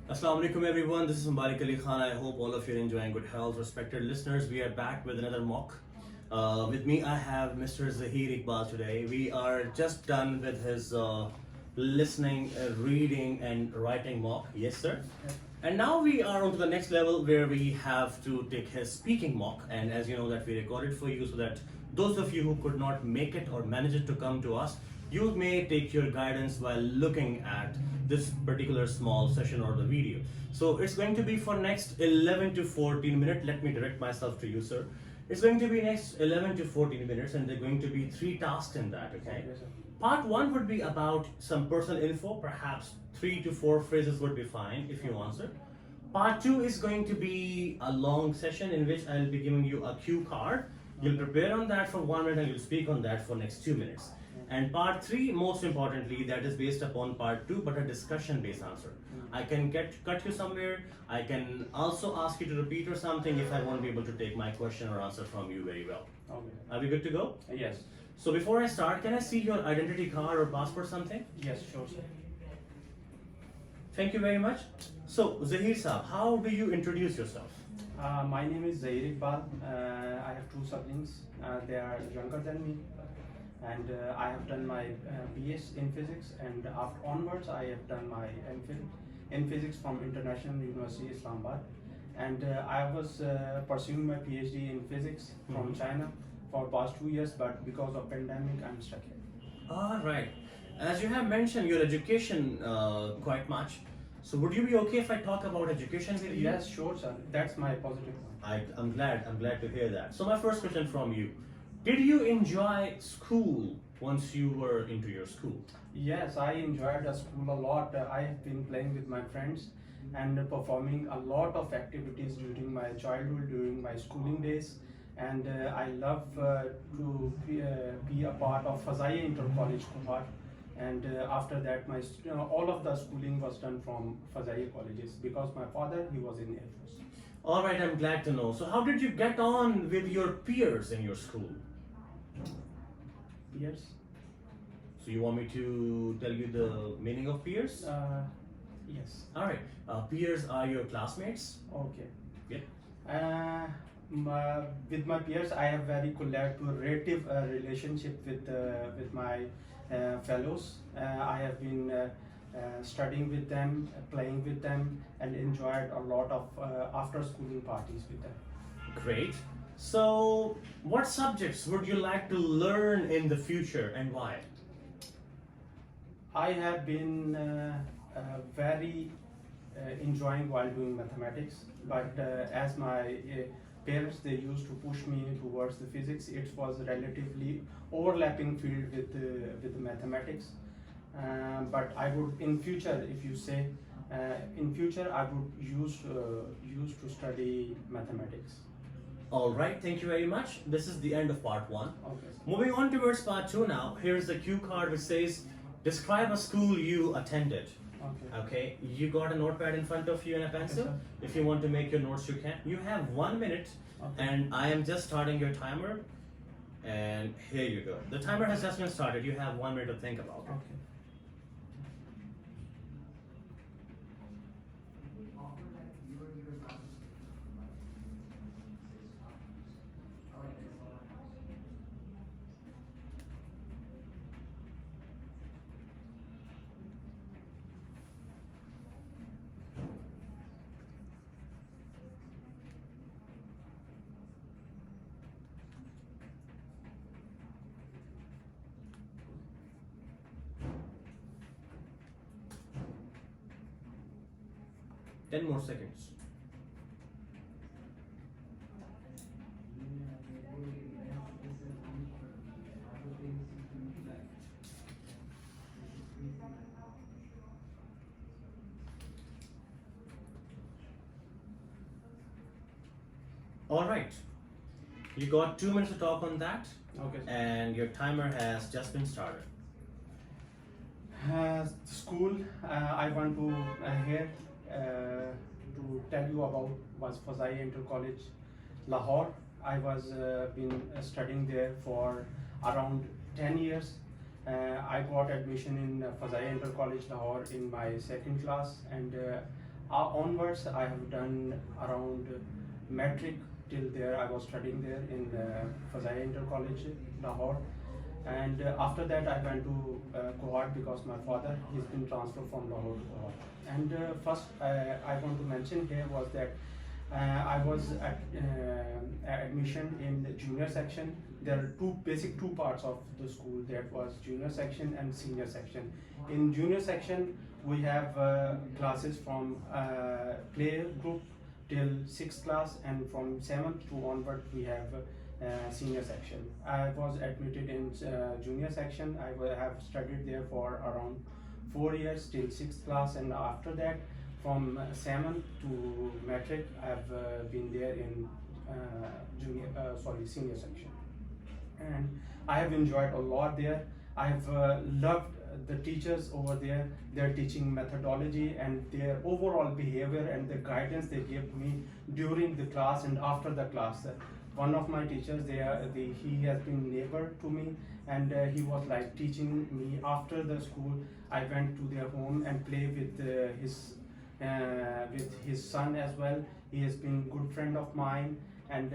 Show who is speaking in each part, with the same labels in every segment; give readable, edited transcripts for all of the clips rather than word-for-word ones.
Speaker 1: Assalamu alaikum everyone, this is Mubarak Ali Khan. I hope all of you are enjoying good health. Respected listeners, we are back with another mock. With me I have Mr. Zahir Iqbal today. We are just done with his listening, reading and writing mock. Yes sir. And now we are on to the next level where we have to take his speaking mock. And as you know that we recorded for you so that those of you who could not make it or manage it to come to us, you may take your guidance while looking at this particular small session or the video. So it's going to be for next 11 to 14 minutes. Let me direct myself to you, sir. It's going to be next 11 to 14 minutes and there are going to be 3 tasks in that, okay?
Speaker 2: Yes, sir.
Speaker 1: Part 1 would be about some personal info, perhaps 3 to 4 phrases would be fine if you answer. Part 2 is going to be a long session in which I'll be giving you a cue card. You'll prepare on that for 1 minute and you'll speak on that for next 2 minutes. And part 3, most importantly, that is based upon part 2, but a discussion-based answer. I can cut you somewhere. I can also ask you to repeat or something if I won't be able to take my question or answer from you very well.
Speaker 2: Okay.
Speaker 1: Are we good to go?
Speaker 2: Yes.
Speaker 1: So before I start, can I see your identity card or passport something?
Speaker 2: Yes, sure, sir.
Speaker 1: Thank you very much. So Zahir Saab, how do you introduce yourself?
Speaker 2: My name is Zahir Iqbal. I have 2 siblings. They are younger than me. And I have done my BS in physics, and after onwards I have done my MPhil in physics from International University Islamabad. And I was pursuing my PhD in physics from China for past 2 years, but because of pandemic I'm stuck here.
Speaker 1: All right. As you have mentioned your education quite much, so would you be okay if I talk about education with you?
Speaker 2: Yes, sure, sir. That's my positive point.
Speaker 1: I'm glad to hear that. So my first question from you, did you enjoy school once you were into your school?
Speaker 2: Yes, I enjoyed the school a lot. I have been playing with my friends and performing a lot of activities during my childhood, during my schooling days. And I love to be a part of Fazaiya Inter-College cohort. And after that, all of the schooling was done from Fazaiya colleges because my father, he was in Air Force.
Speaker 1: All right, I'm glad to know. So how did you get on with your peers in your school?
Speaker 2: Yes.
Speaker 1: So you want me to tell you the meaning of peers?
Speaker 2: Yes.
Speaker 1: All right. Peers are your classmates.
Speaker 2: Okay.
Speaker 1: Yeah.
Speaker 2: With my peers, I have very collaborative relationship with my fellows. I have been studying with them, playing with them, and enjoyed a lot of after-schooling parties with them.
Speaker 1: Great. So, what subjects would you like to learn in the future and why?
Speaker 2: I have been very enjoying while doing mathematics, but as my parents, they used to push me towards the physics. It was a relatively overlapping field with the mathematics. But I would, in future, if you say, in future, I would use to study mathematics.
Speaker 1: All right, thank you very much. This is the end of part 1.
Speaker 2: Okay.
Speaker 1: Moving on towards part 2 now. Here's the cue card which says, describe a school you attended.
Speaker 2: Okay.
Speaker 1: Okay, you got a notepad in front of you and a pencil.
Speaker 2: sir.
Speaker 1: If you want to make your notes, you can. You have 1 minute,
Speaker 2: Okay.
Speaker 1: and I am just starting your timer. And here you go. The timer has just been started. You have 1 minute to think about it.
Speaker 2: Okay.
Speaker 1: Ten more seconds. All right. You got 2 minutes to talk on that,
Speaker 2: Okay.
Speaker 1: and your timer has just been started.
Speaker 2: School, I want to here to tell you about was Fazaiya Inter College, Lahore. I was been studying there for around 10 years. I got admission in Fazaiya Inter College, Lahore in my second class, and Onwards, I have done around metric till there. I was studying there in Fazaya Inter College, Lahore. And after that, I went to Kuwait because my father, he's been transferred from Lahore to Kuwait. And first, I want to mention here was that I was at admission in the junior section. There are two parts of the school. That was junior section and senior section. In junior section, we have classes from play group till 6th class, and from 7th to onward we have senior section. I was admitted in junior section. I have studied there for around 4 years till 6th class, and after that from 7th to metric I have been there in senior section, and I have enjoyed a lot there. I have loved the teachers over there, their teaching methodology and their overall behavior and the guidance they gave me during the class and after the class. One of my teachers, he has been neighbor to me, and he was like teaching me after the school. I went to their home and play with his son as well. He has been good friend of mine, and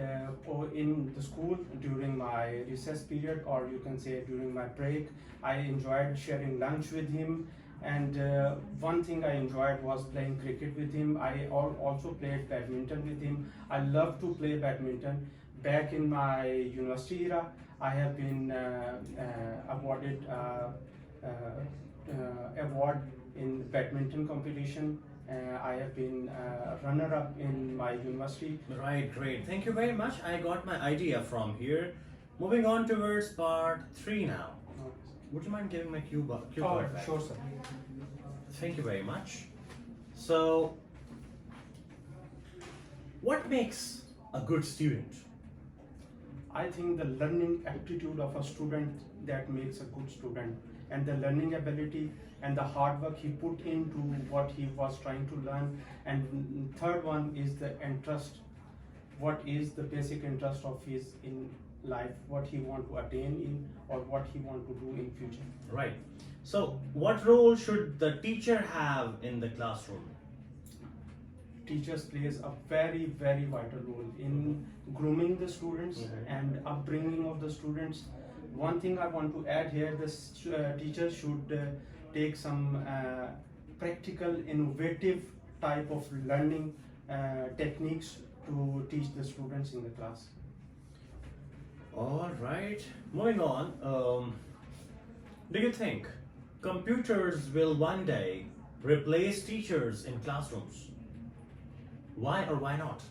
Speaker 2: in the school during my recess period, or you can say during my break, I enjoyed sharing lunch with him. And one thing I enjoyed was playing cricket with him. I also played badminton with him. I love to play badminton. Back in my university era, I have been awarded award in badminton competition. I have been runner-up in my university.
Speaker 1: Right, great. Thank you very much. I got my idea from here. Moving on towards part 3 now. Would you mind giving my cue card back?
Speaker 2: Sure, sir.
Speaker 1: Thank you very much. So, what makes a good student?
Speaker 2: I think the learning aptitude of a student that makes a good student, and the learning ability and the hard work he put into what he was trying to learn. And third one is the interest. What is the basic interest of his in life, what he want to attain in, or what he want to do in future.
Speaker 1: Right. So, what role should the teacher have in the classroom?
Speaker 2: Teachers plays a very, very vital role in grooming the students and upbringing of the students. One thing I want to add here, this teacher should take some practical, innovative type of learning techniques to teach the students in the class.
Speaker 1: All right. Moving on. Do you think computers will one day replace teachers in classrooms? Why or why not?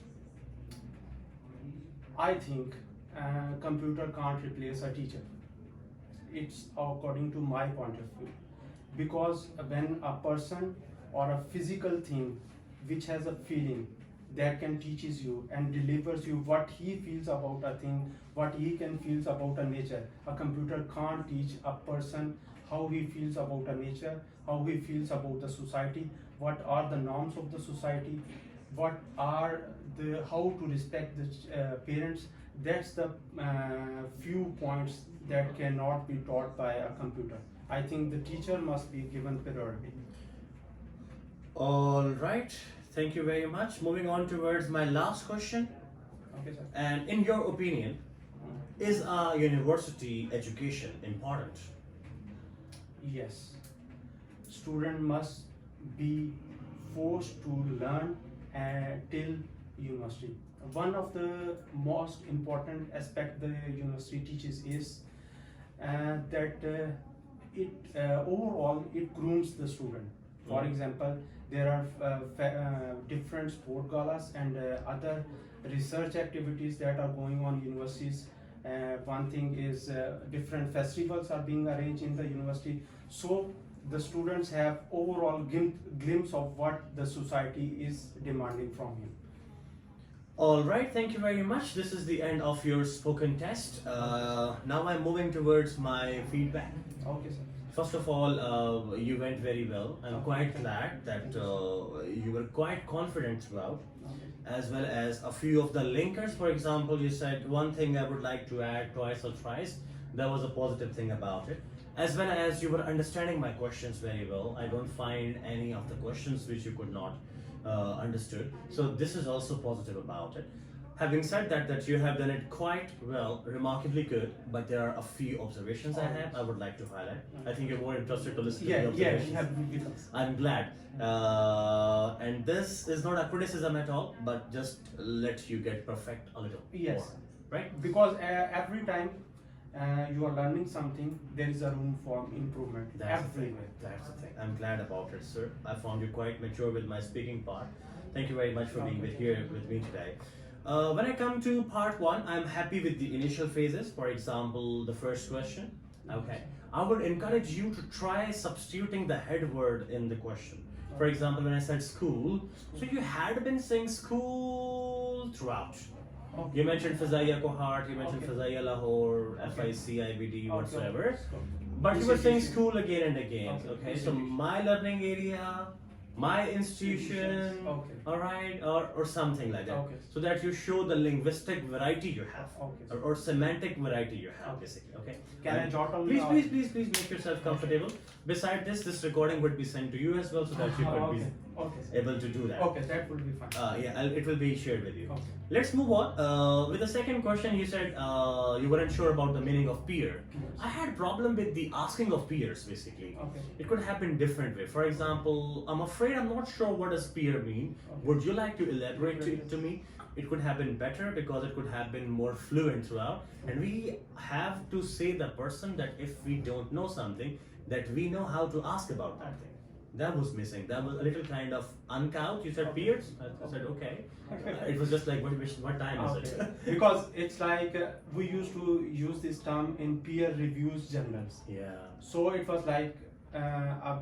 Speaker 2: I think computer can't replace a teacher. It's according to my point of view. Because when a person or a physical thing which has a feeling that can teaches you and delivers you what he feels about a thing, what he can feels about a nature. A computer can't teach a person how he feels about a nature, how he feels about the society, what are the norms of the society, what are the how to respect the parents. That's the few points that cannot be taught by a computer. I think the teacher must be given priority.
Speaker 1: All right. Thank you very much. Moving on towards my last question.
Speaker 2: Okay, sir.
Speaker 1: And in your opinion, is a university education important?
Speaker 2: Yes. Student must be forced to learn till university. One of the most important aspect the university teaches is that it overall it grooms the student. For example, there are different sport galas and other research activities that are going on universities. One thing is different festivals are being arranged in the university, so the students have overall glimpse of what the society is demanding from him.
Speaker 1: All right, thank you very much. This is the end of your spoken test. Now I'm moving towards my feedback.
Speaker 2: Okay, sir.
Speaker 1: First of all, you went very well. I'm quite glad that you were quite confident throughout, as well as a few of the linkers. For example, you said one thing I would like to add twice or thrice. That was a positive thing about it. as well as you were understanding my questions very well. I don't find any of the questions which you could not understood. So this is also positive about it. Having said that you have done it quite well, remarkably good, but there are a few observations I would like to highlight. I think you're more interested to listen to the observations. I'm glad. And this is not a criticism at all, but just let you get perfect a little more. Right?
Speaker 2: Because every time you are learning something, there is a room for improvement.
Speaker 1: That's the thing. I'm glad about it, sir. I found you quite mature with my speaking part. Thank you very much for being here with me today. When I come to part one, I'm happy with the initial phases. For example, the first question. Okay. I would encourage you to try substituting the head word in the question. For example, when I said school, so you had been saying school throughout. You mentioned Fazaiya Kohart, you mentioned Fazaiya Lahore, FICIBD, whatsoever. But you were saying school again and again. Okay, so my learning area, my institution, alright, or something like that. So that you show the linguistic variety you have, or semantic variety you have, basically. Okay.
Speaker 2: Can I jot on?
Speaker 1: Please make yourself comfortable. Beside this recording would be sent to you as well, so that you could be able to do that.
Speaker 2: Okay, that will be fine.
Speaker 1: Yeah, it will be shared with you. Let's move on. With the second question, you said you weren't sure about the meaning of peer. I had problem with the asking of peers, basically. It could happen different way. For example, I'm afraid I'm not sure what does peer mean. Would you like to elaborate to me? It could happen better because it could have been more fluent throughout. And we have to say the person that if we don't know something, that we know how to ask about that thing. That was missing. That was a little kind of uncouth. You said peers? I said okay. It was just like, what time is it?
Speaker 2: Because it's like we used to use this term in peer reviews journals.
Speaker 1: Yeah.
Speaker 2: So it was like a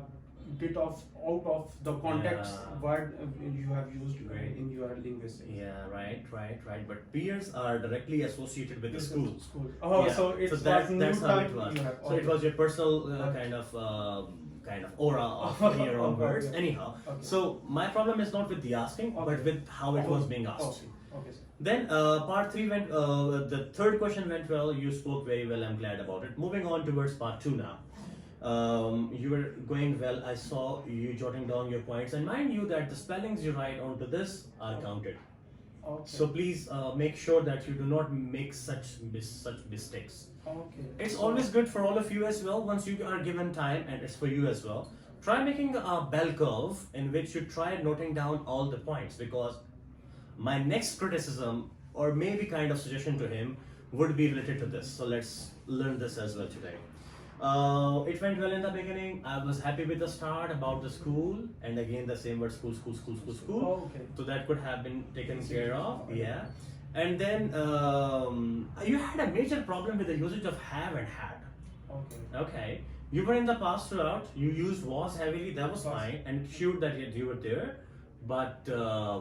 Speaker 2: bit of out of the context word you have used in your linguistics.
Speaker 1: Yeah, right. But peers are directly associated with the school.
Speaker 2: So it's
Speaker 1: that's how it was. So it was your personal kind of aura of your own words. Anyhow, so my problem is not with the asking, but with how it was being asked. Then part 3 went, the third question went well, you spoke very well, I'm glad about it. Moving on towards part 2 now. You were going well, I saw you jotting down your points, and mind you that the spellings you write onto this are counted. So please make sure that you do not make such mistakes. It's always good for all of you as well, once you are given time, and it's for you as well. Try making a bell curve in which you try noting down all the points, because my next criticism or maybe kind of suggestion to him would be related to this. So let's learn this as well today. It went well in the beginning. I was happy with the start about the school, and again the same word school. So that could have been taken care of. Yeah. And then you had a major problem with the usage of have and had. Okay. You were in the past throughout. You used was heavily. That was fine, and showed that you were there. But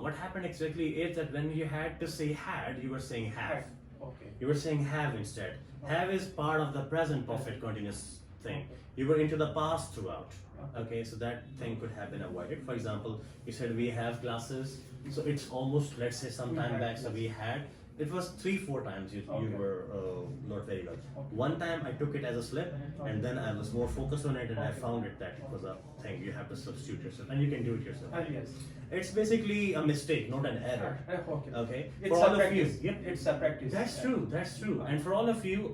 Speaker 1: what happened exactly is that when you had to say had, you were saying have. You were saying have instead. Have is part of the present perfect continuous thing. You were into the past throughout. Okay, so that thing could have been avoided. For example, you said we have classes, so it's almost, let's say, some time back, so we had. It was 3-4 times you were not very well. One time I took it as a slip, and then I was more focused on it, and I found it that it was a thing you have to substitute yourself, and you can do it yourself. It's basically a mistake, not an error. Okay.
Speaker 2: It's
Speaker 1: for all
Speaker 2: a practice.
Speaker 1: of you,
Speaker 2: It's a practice.
Speaker 1: That's true. And for all of you,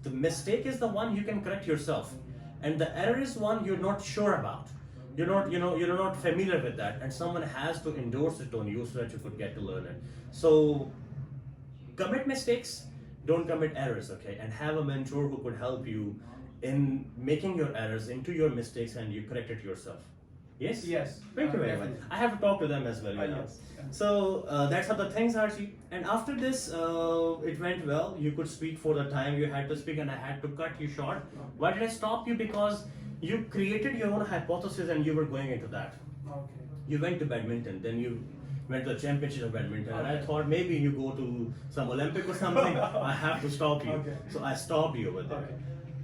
Speaker 1: the mistake is the one you can correct yourself, and the error is one you're not sure about. You're not familiar with that, and someone has to endorse it on you so that you could get to learn it. So commit mistakes, don't commit errors, okay? And have a mentor who could help you in making your errors into your mistakes, and you correct it yourself. Yes?
Speaker 2: Yes.
Speaker 1: Thank you very much. I have to talk to them as well, you know. So that's how the things are. And after this, it went well. You could speak for the time you had to speak, and I had to cut you short. Why did I stop you? Because you created your own hypothesis and you were going into that. You went to badminton, then you went to the championship of badminton, and I thought maybe you go to some Olympic or something. I have to stop you. So I stopped you over there.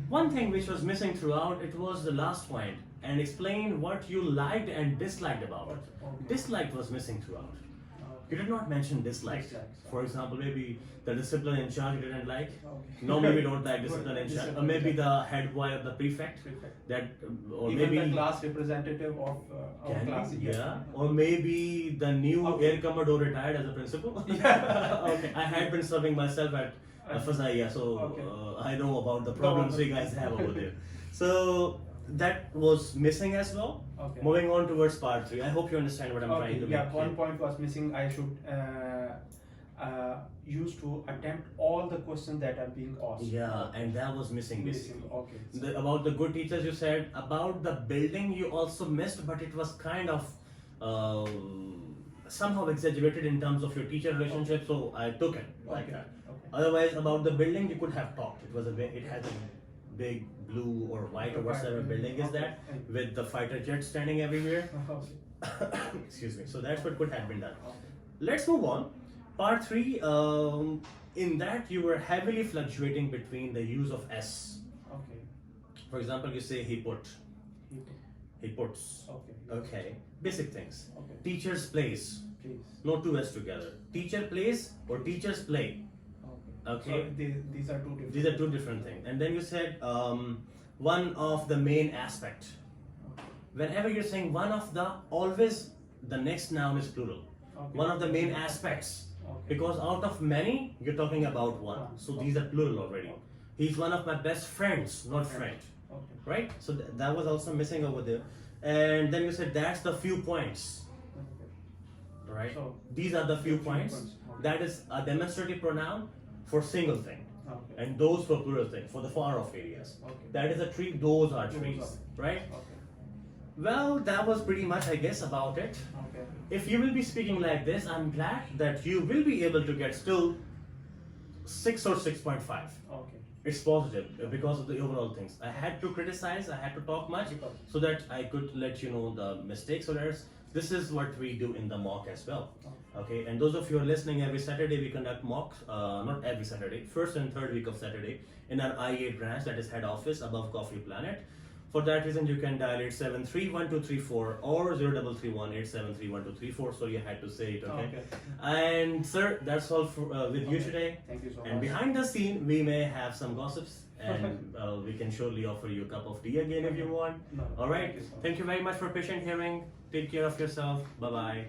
Speaker 1: One thing which was missing throughout, it was the last point, and explain what you liked and disliked about it. Disliked was missing throughout. You did not mention dislikes.
Speaker 2: Dislikes.
Speaker 1: For example, maybe the discipline in charge you didn't like.
Speaker 2: Okay.
Speaker 1: Normally we don't like discipline in charge. Or
Speaker 2: Discipline
Speaker 1: maybe
Speaker 2: in
Speaker 1: the head boy or the prefect. That, or
Speaker 2: Even
Speaker 1: maybe
Speaker 2: the class representative of our
Speaker 1: can
Speaker 2: class.
Speaker 1: be, yeah. Or maybe the new
Speaker 2: Okay.
Speaker 1: air commodore retired as a principal.
Speaker 2: Yeah.
Speaker 1: Okay. I had been serving myself at Fazaiya, so
Speaker 2: Okay.
Speaker 1: I know about the problems you guys have over there. So that was missing as well.
Speaker 2: Okay.
Speaker 1: Moving on towards part 3. I hope you understand what I'm trying to
Speaker 2: Yeah,
Speaker 1: make.
Speaker 2: one point was missing. I should use to attempt all the questions that are being asked.
Speaker 1: Yeah, and that was missing basically.
Speaker 2: Okay.
Speaker 1: About the good teachers you said, about the building you also missed, but it was kind of somehow exaggerated in terms of your teacher relationship, so I took it like
Speaker 2: Okay.
Speaker 1: that.
Speaker 2: Okay.
Speaker 1: Otherwise, about the building you could have talked. It has a big blue or white or whatever building is that, with the fighter jets standing everywhere.
Speaker 2: Okay.
Speaker 1: Excuse me. So that's what could have been done.
Speaker 2: Okay.
Speaker 1: Let's move on. Part 3, in that you were heavily fluctuating between the use of S.
Speaker 2: Okay.
Speaker 1: For example, you say he put, he puts.
Speaker 2: Okay.
Speaker 1: Okay, basic things.
Speaker 2: Okay.
Speaker 1: Teachers plays,
Speaker 2: Please.
Speaker 1: no two S together. Teacher plays or teachers play.
Speaker 2: Okay.
Speaker 1: Okay.
Speaker 2: So these are two different.
Speaker 1: These are two different things. And then you said one of the main aspect.
Speaker 2: Okay.
Speaker 1: Whenever you're saying one of the, always the next noun is plural.
Speaker 2: Okay.
Speaker 1: One of the main aspects.
Speaker 2: Okay.
Speaker 1: Because out of many, you're talking about one. So these are plural already. He's one of my best friends, not friend.
Speaker 2: Okay.
Speaker 1: Right? So that was also missing over there. And then you said that's the few points.
Speaker 2: Okay.
Speaker 1: Right?
Speaker 2: So,
Speaker 1: These are the few points.
Speaker 2: Okay.
Speaker 1: That is a demonstrative pronoun for single thing.
Speaker 2: Okay.
Speaker 1: And those for plural thing, for the far off areas.
Speaker 2: Okay.
Speaker 1: That is a tree, those are
Speaker 2: Those
Speaker 1: trees.
Speaker 2: are-
Speaker 1: Right?
Speaker 2: Okay.
Speaker 1: Well, that was pretty much, I guess, about it.
Speaker 2: Okay.
Speaker 1: If you will be speaking like this, I'm glad that you will be able to get still 6 or 6.5.
Speaker 2: Okay.
Speaker 1: It's positive because of the overall things. I had to criticize, I had to talk much so that I could let you know the mistakes or errors. This is what we do in the mock as well. Okay, and those of you who are listening, every Saturday we conduct mocks, not every Saturday, first and third week of Saturday in our IE branch, that is head office above Coffee Planet. For that reason, you can dial 873-1234 or 0331-873-1234. Sorry, I had to say it, okay? And sir, that's all for, with you today.
Speaker 2: Thank you so much.
Speaker 1: And behind the scene, we may have some gossips and we can surely offer you a cup of tea again if you want.
Speaker 2: No,
Speaker 1: All right.
Speaker 2: thank you so much.
Speaker 1: Thank you very much for patient hearing. Take care of yourself. Bye-bye.